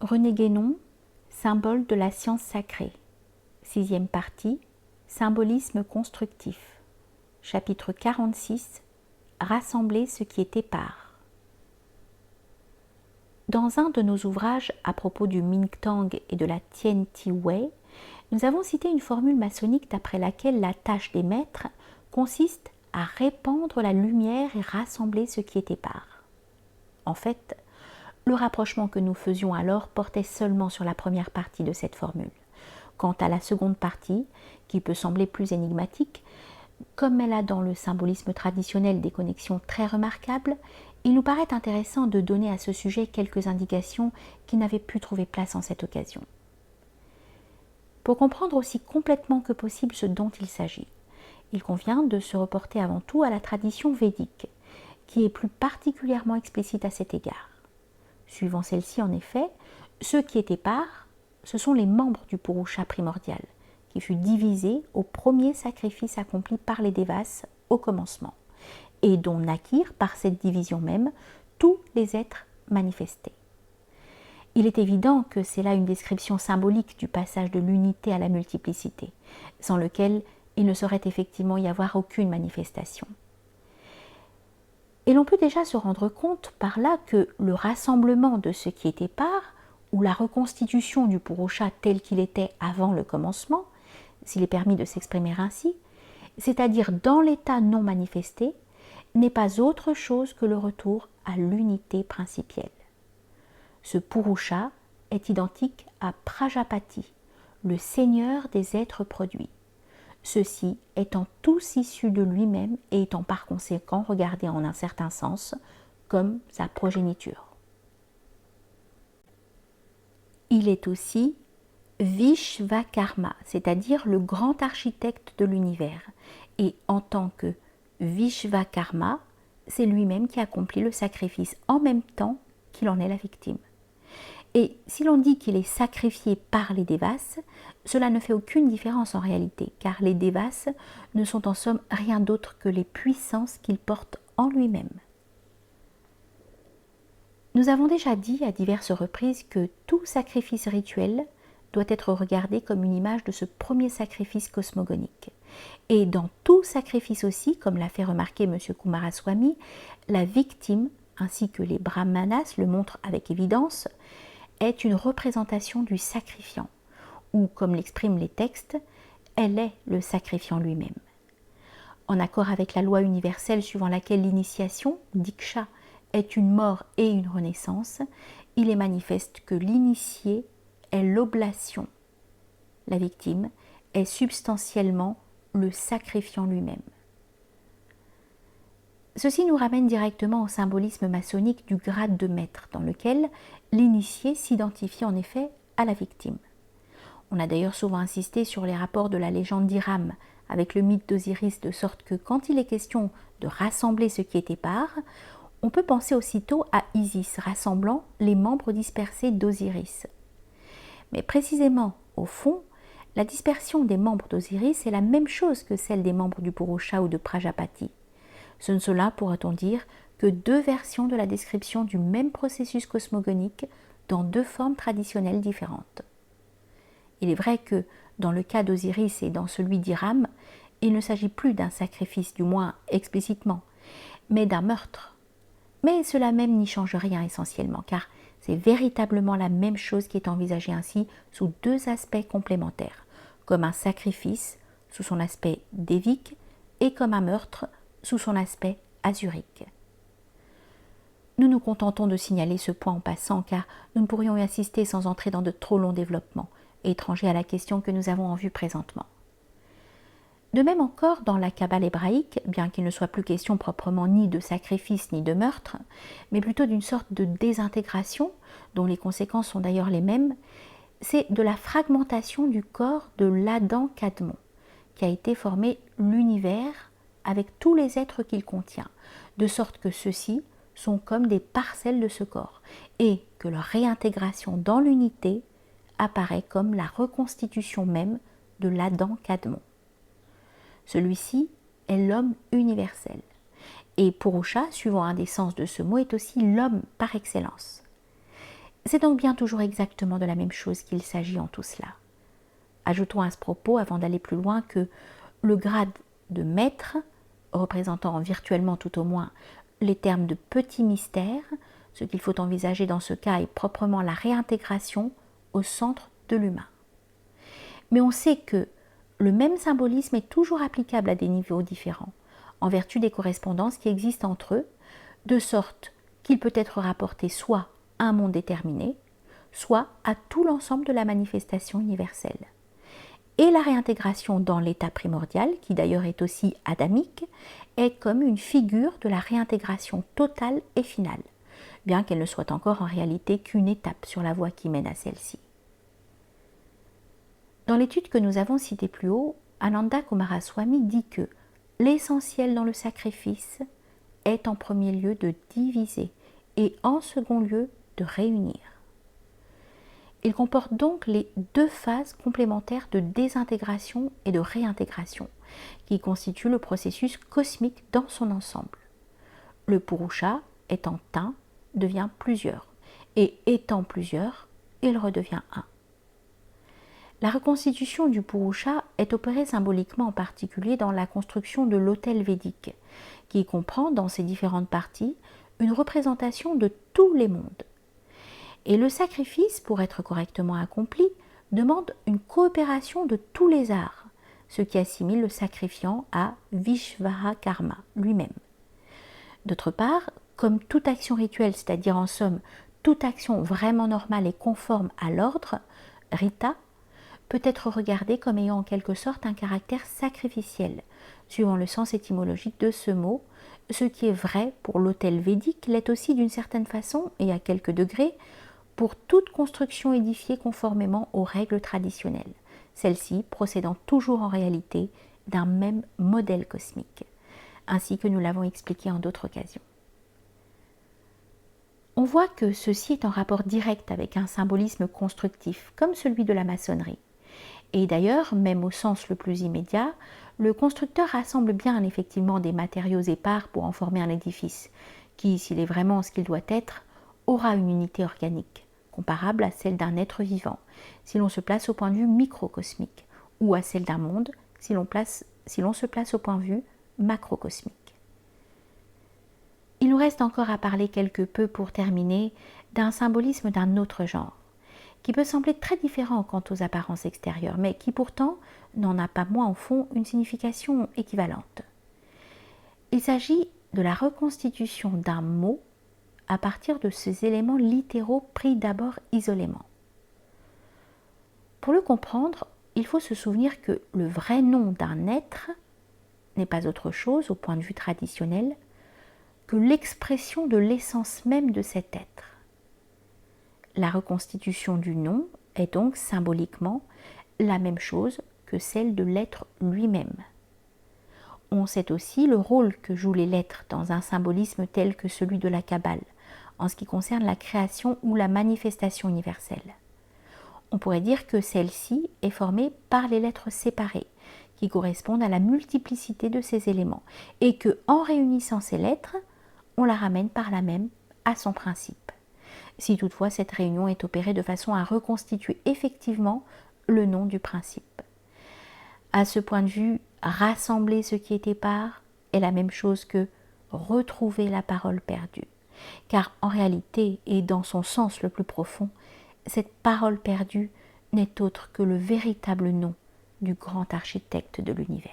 René Guénon, symbole de la science sacrée. 6e partie, symbolisme constructif. Chapitre 46, rassembler ce qui est épars. Dans un de nos ouvrages à propos du Mingtang et de la Tien Ti Wei, nous avons cité une formule maçonnique d'après laquelle la tâche des maîtres consiste à répandre la lumière et rassembler ce qui est épars. En fait, le rapprochement que nous faisions alors portait seulement sur la première partie de cette formule. Quant à la seconde partie, qui peut sembler plus énigmatique, comme elle a dans le symbolisme traditionnel des connexions très remarquables, il nous paraît intéressant de donner à ce sujet quelques indications qui n'avaient pu trouver place en cette occasion. Pour comprendre aussi complètement que possible ce dont il s'agit, il convient de se reporter avant tout à la tradition védique, qui est plus particulièrement explicite à cet égard. Suivant celle-ci, en effet, ceux qui étaient épars, ce sont les membres du Purusha primordial, qui fut divisé au premier sacrifice accompli par les Devas au commencement, et dont naquirent par cette division même tous les êtres manifestés. Il est évident que c'est là une description symbolique du passage de l'unité à la multiplicité, sans lequel il ne saurait effectivement y avoir aucune manifestation. Et l'on peut déjà se rendre compte par là que le rassemblement de ce qui est épars, ou la reconstitution du Purusha tel qu'il était avant le commencement, s'il est permis de s'exprimer ainsi, c'est-à-dire dans l'état non manifesté, n'est pas autre chose que le retour à l'unité principielle. Ce Purusha est identique à Prajapati, le seigneur des êtres produits. Ceux-ci étant tous issus de lui-même et étant par conséquent regardés en un certain sens comme sa progéniture. Il est aussi Vishvakarma, c'est-à-dire le grand architecte de l'univers. Et en tant que Vishvakarma, c'est lui-même qui accomplit le sacrifice en même temps qu'il en est la victime. Et si l'on dit qu'il est sacrifié par les Devas, cela ne fait aucune différence en réalité, car les Devas ne sont en somme rien d'autre que les puissances qu'il porte en lui-même. Nous avons déjà dit à diverses reprises que tout sacrifice rituel doit être regardé comme une image de ce premier sacrifice cosmogonique. Et dans tout sacrifice aussi, comme l'a fait remarquer M. Kumaraswamy, la victime, ainsi que les brahmanas le montrent avec évidence, est une représentation du sacrifiant, ou comme l'expriment les textes, elle est le sacrifiant lui-même. En accord avec la loi universelle suivant laquelle l'initiation, Diksha, est une mort et une renaissance, il est manifeste que l'initié est l'oblation. La victime est substantiellement le sacrifiant lui-même. Ceci nous ramène directement au symbolisme maçonnique du grade de maître, dans lequel l'initié s'identifie en effet à la victime. On a d'ailleurs souvent insisté sur les rapports de la légende d'Hiram avec le mythe d'Osiris, de sorte que quand il est question de rassembler ce qui est épars, on peut penser aussitôt à Isis rassemblant les membres dispersés d'Osiris. Mais précisément, au fond, la dispersion des membres d'Osiris est la même chose que celle des membres du Purusha ou de Prajapati. Ce ne sont là, pourrait-on dire, que deux versions de la description du même processus cosmogonique dans deux formes traditionnelles différentes. Il est vrai que, dans le cas d'Osiris et dans celui d'Hiram, il ne s'agit plus d'un sacrifice, du moins explicitement, mais d'un meurtre. Mais cela même n'y change rien essentiellement, car c'est véritablement la même chose qui est envisagée ainsi sous deux aspects complémentaires, comme un sacrifice sous son aspect dévique et comme un meurtre sous son aspect azurique. Nous nous contentons de signaler ce point en passant, car nous ne pourrions y assister sans entrer dans de trop longs développements, étrangers à la question que nous avons en vue présentement. De même encore, dans la Kabbale hébraïque, bien qu'il ne soit plus question proprement ni de sacrifice ni de meurtre, mais plutôt d'une sorte de désintégration, dont les conséquences sont d'ailleurs les mêmes, c'est de la fragmentation du corps de l'Adam Kadmon, qui a été formé l'univers avec tous les êtres qu'il contient, de sorte que ceux-ci sont comme des parcelles de ce corps, et que leur réintégration dans l'unité apparaît comme la reconstitution même de l'Adam Kadmon. Celui-ci est l'homme universel. Et Purusha, suivant un des sens de ce mot, est aussi l'homme par excellence. C'est donc bien toujours exactement de la même chose qu'il s'agit en tout cela. Ajoutons à ce propos, avant d'aller plus loin, que le grade de maître, représentant virtuellement tout au moins les termes de petit mystère, ce qu'il faut envisager dans ce cas est proprement la réintégration au centre de l'humain. Mais on sait que le même symbolisme est toujours applicable à des niveaux différents, en vertu des correspondances qui existent entre eux, de sorte qu'il peut être rapporté soit à un monde déterminé, soit à tout l'ensemble de la manifestation universelle. Et la réintégration dans l'état primordial, qui d'ailleurs est aussi adamique, est comme une figure de la réintégration totale et finale, bien qu'elle ne soit encore en réalité qu'une étape sur la voie qui mène à celle-ci. Dans l'étude que nous avons citée plus haut, Ananda Coomaraswamy dit que l'essentiel dans le sacrifice est en premier lieu de diviser et en second lieu de réunir. Il comporte donc les deux phases complémentaires de désintégration et de réintégration, qui constituent le processus cosmique dans son ensemble. Le Purusha, étant un, devient plusieurs, et étant plusieurs, il redevient un. La reconstitution du Purusha est opérée symboliquement en particulier dans la construction de l'autel védique, qui comprend dans ses différentes parties une représentation de tous les mondes. Et le sacrifice, pour être correctement accompli, demande une coopération de tous les arts, ce qui assimile le sacrifiant à Vishvara Karma lui-même. D'autre part, comme toute action rituelle, c'est-à-dire en somme toute action vraiment normale et conforme à l'ordre, Rita, peut être regardée comme ayant en quelque sorte un caractère sacrificiel, suivant le sens étymologique de ce mot. Ce qui est vrai pour l'autel védique l'est aussi d'une certaine façon, et à quelques degrés, pour toute construction édifiée conformément aux règles traditionnelles, celles-ci procédant toujours en réalité d'un même modèle cosmique, ainsi que nous l'avons expliqué en d'autres occasions. On voit que ceci est en rapport direct avec un symbolisme constructif, comme celui de la maçonnerie. Et d'ailleurs, même au sens le plus immédiat, le constructeur rassemble bien effectivement des matériaux épars pour en former un édifice, qui, s'il est vraiment ce qu'il doit être, aura une unité organique, comparable à celle d'un être vivant, si l'on se place au point de vue microcosmique, ou à celle d'un monde, si l'on se place au point de vue macrocosmique. Il nous reste encore à parler quelque peu pour terminer d'un symbolisme d'un autre genre, qui peut sembler très différent quant aux apparences extérieures, mais qui pourtant n'en a pas moins au fond une signification équivalente. Il s'agit de la reconstitution d'un mot à partir de ces éléments littéraux pris d'abord isolément. Pour le comprendre, il faut se souvenir que le vrai nom d'un être n'est pas autre chose, au point de vue traditionnel, que l'expression de l'essence même de cet être. La reconstitution du nom est donc symboliquement la même chose que celle de l'être lui-même. On sait aussi le rôle que jouent les lettres dans un symbolisme tel que celui de la Kabbale, en ce qui concerne la création ou la manifestation universelle. On pourrait dire que celle-ci est formée par les lettres séparées, qui correspondent à la multiplicité de ces éléments, et que, en réunissant ces lettres, on la ramène par là même à son principe. Si toutefois cette réunion est opérée de façon à reconstituer effectivement le nom du principe. À ce point de vue, rassembler ce qui est épars est la même chose que retrouver la parole perdue. Car en réalité, et dans son sens le plus profond, cette parole perdue n'est autre que le véritable nom du grand architecte de l'univers.